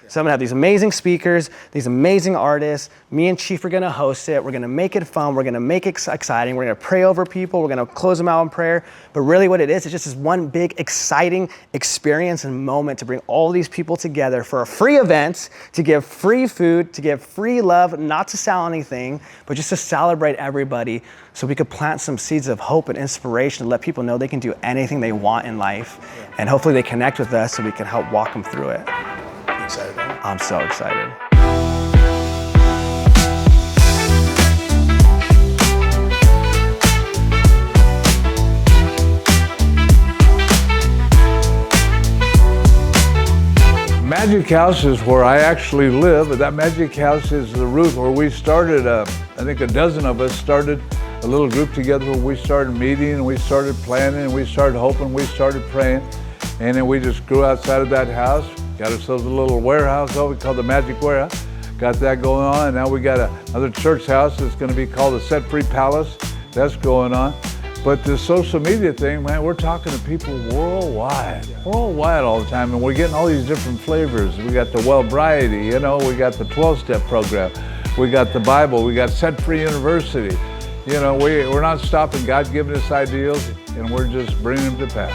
So I'm gonna have these amazing speakers, these amazing artists. Me and Chief are gonna host it. We're gonna make it fun. We're gonna make it exciting. We're gonna pray over people. We're gonna close them out in prayer. But really what it is, it's just this one big exciting experience and moment to bring all these people together for a free event, to give free food, to give free love, not to sell anything, but just to celebrate everybody so we could plant some seeds of hope and inspiration to let people know they can do anything they want in life. And hopefully they connect with us so we can help walk them through it. Excited, man? I'm so excited. Magic House is where I actually live, but that Magic House is the root where we started, I think a dozen of us started a little group together where we started meeting and we started planning and we started hoping, we started praying, and then we just grew outside of that house, got ourselves a little warehouse, we call the Magic Warehouse, got that going on, and now we got another church house that's going to be called the Set Free Palace, that's going on. But the social media thing, man, we're talking to people worldwide all the time, and we're getting all these different flavors. We got the Sobriety, you know, we got the 12-step program, we got the Bible, we got Set Free University. You know, we're not stopping. God's given us ideals, and we're just bringing them to pass.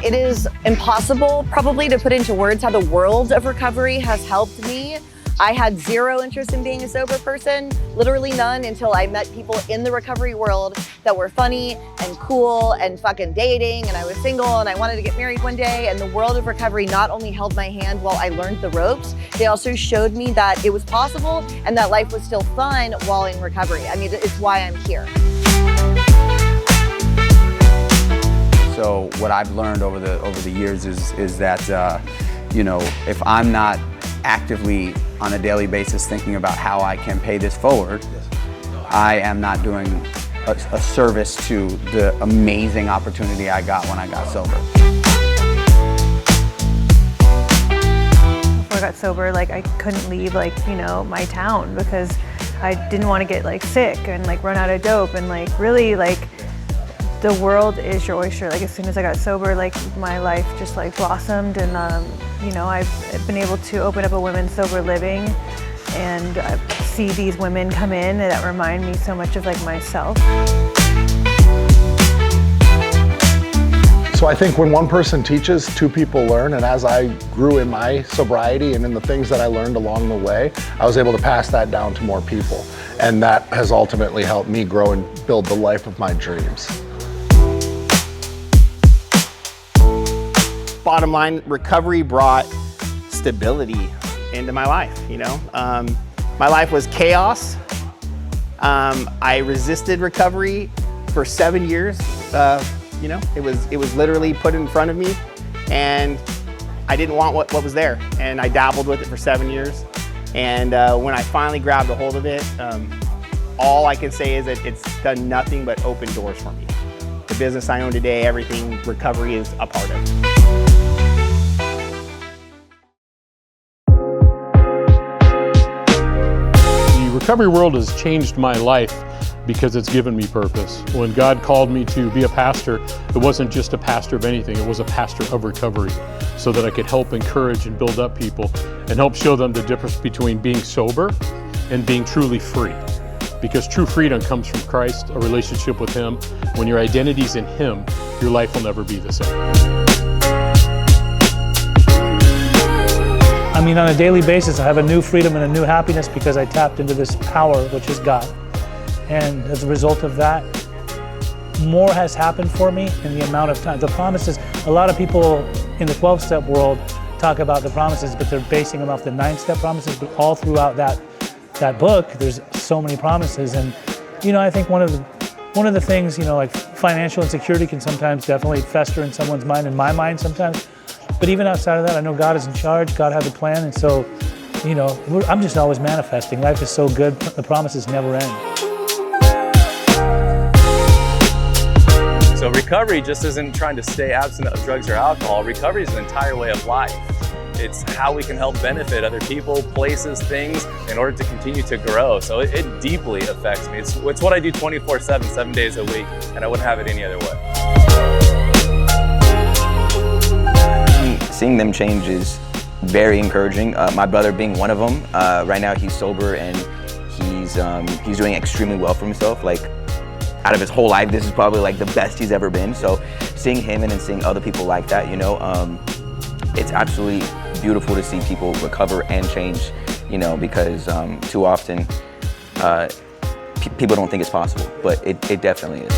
It is impossible probably to put into words how the world of recovery has helped me. I had zero interest in being a sober person, literally none, until I met people in the recovery world that were funny and cool and fucking dating, and I was single and I wanted to get married one day, and the world of recovery not only held my hand while I learned the ropes, they also showed me that it was possible and that life was still fun while in recovery. I mean, it's why I'm here. So what I've learned over the years is that, you know, if I'm not actively on a daily basis thinking about how I can pay this forward, I am not doing a service to the amazing opportunity I got when I got sober. Before I got sober, like I couldn't leave my town because I didn't want to get sick and run out of dope, and really the world is your oyster. As soon as I got sober, my life just blossomed, and I've been able to open up a women's sober living and see these women come in that remind me so much of myself. So I think when one person teaches, two people learn, and as I grew in my sobriety and in the things that I learned along the way, I was able to pass that down to more people. And that has ultimately helped me grow and build the life of my dreams. Bottom line, recovery brought stability into my life, My life was chaos. I resisted recovery for 7 years. It was literally put in front of me, and I didn't want what was there. And I dabbled with it for 7 years. And when I finally grabbed a hold of it, all I can say is that it's done nothing but open doors for me. The business I own today, everything recovery is a part of. The recovery world has changed my life because it's given me purpose. When God called me to be a pastor, it wasn't just a pastor of anything, it was a pastor of recovery, so that I could help encourage and build up people and help show them the difference between being sober and being truly free. Because true freedom comes from Christ, a relationship with Him. When your identity's in Him, your life will never be the same. I mean, on a daily basis, I have a new freedom and a new happiness because I tapped into this power, which is God. And as a result of that, more has happened for me in the amount of time. The promises, a lot of people in the 12-step world talk about the promises, but they're basing them off the 9-step promises. But all throughout that book, there's so many promises. And, I think one of the things, financial insecurity can sometimes definitely fester in someone's mind, in my mind sometimes. But even outside of that, I know God is in charge, God has a plan, and so, I'm just always manifesting. Life is so good, the promises never end. So recovery just isn't trying to stay abstinent of drugs or alcohol. Recovery is an entire way of life. It's how we can help benefit other people, places, things in order to continue to grow. So it deeply affects me. It's what I do 24/7, 7 days a week, and I wouldn't have it any other way. seeing them change is very encouraging. My brother being one of them. Right now he's sober and he's doing extremely well for himself. Like, out of his whole life, this is probably like the best he's ever been. So seeing him and then seeing other people like that, you know, it's absolutely beautiful to see people recover and change, you know, because too often people don't think it's possible, but it definitely is.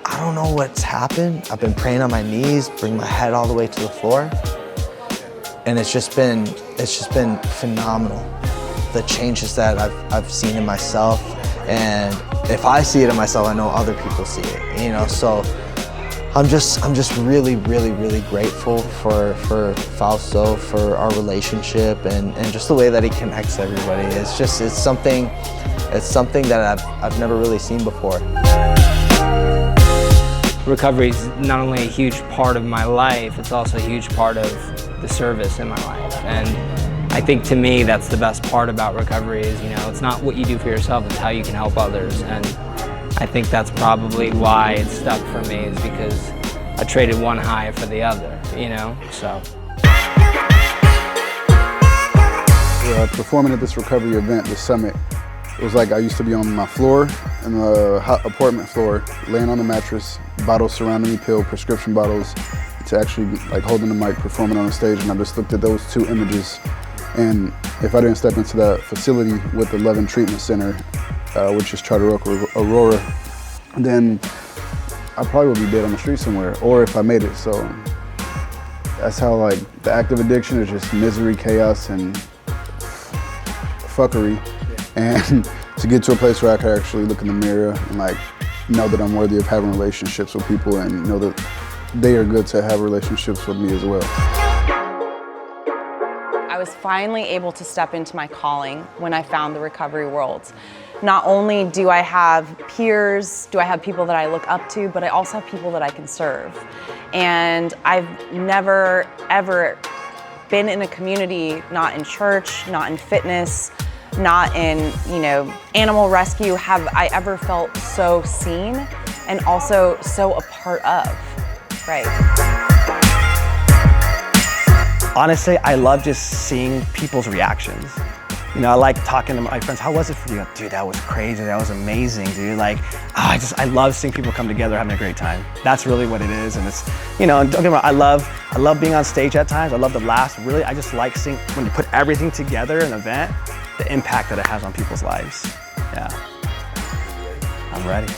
I don't know what's happened. I've been praying on my knees, bring my head all the way to the floor, and it's just been phenomenal. The changes that I've seen in myself, and if I see it in myself, I know other people see it, you know, so I'm just really grateful for Fausto, for our relationship, and just the way that he connects everybody. It's something that I've never really seen before. Recovery is not only a huge part of my life, it's also a huge part of the service in my life. And I think to me that's the best part about recovery is, you know, it's not what you do for yourself, it's how you can help others. And I think that's probably why it stuck for me, is because I traded one high for the other, you know, so. Performing at this recovery event, the summit, it was like I used to be on my floor, in the hot apartment floor, laying on the mattress, bottles surrounding me, prescription bottles, to actually like holding the mic, performing on the stage, and I just looked at those two images. And if I didn't step into that facility with the Levin Treatment Center, which is Charter Oak, Aurora, then I probably would be dead on the street somewhere, or if I made it. So that's how, like, the active addiction is just misery, chaos, and fuckery. And to get to a place where I could actually look in the mirror and like know that I'm worthy of having relationships with people and know that they are good to have relationships with me as well. I was finally able to step into my calling when I found the recovery world. Not only do I have peers, do I have people that I look up to, but I also have people that I can serve. And I've never, ever been in a community, not in church, not in fitness, not in, you know, animal rescue, have I ever felt so seen and also so a part of, right? Honestly, I love just seeing people's reactions. You know, I like talking to my friends, how was it for you? Dude, that was crazy, that was amazing, dude. Like, oh, I love seeing people come together having a great time. That's really what it is, and it's, you know, and don't get me wrong, I love being on stage at times, I love the laughs, really, I just like seeing, when you put everything together in an event, the impact that it has on people's lives. Yeah, I'm ready.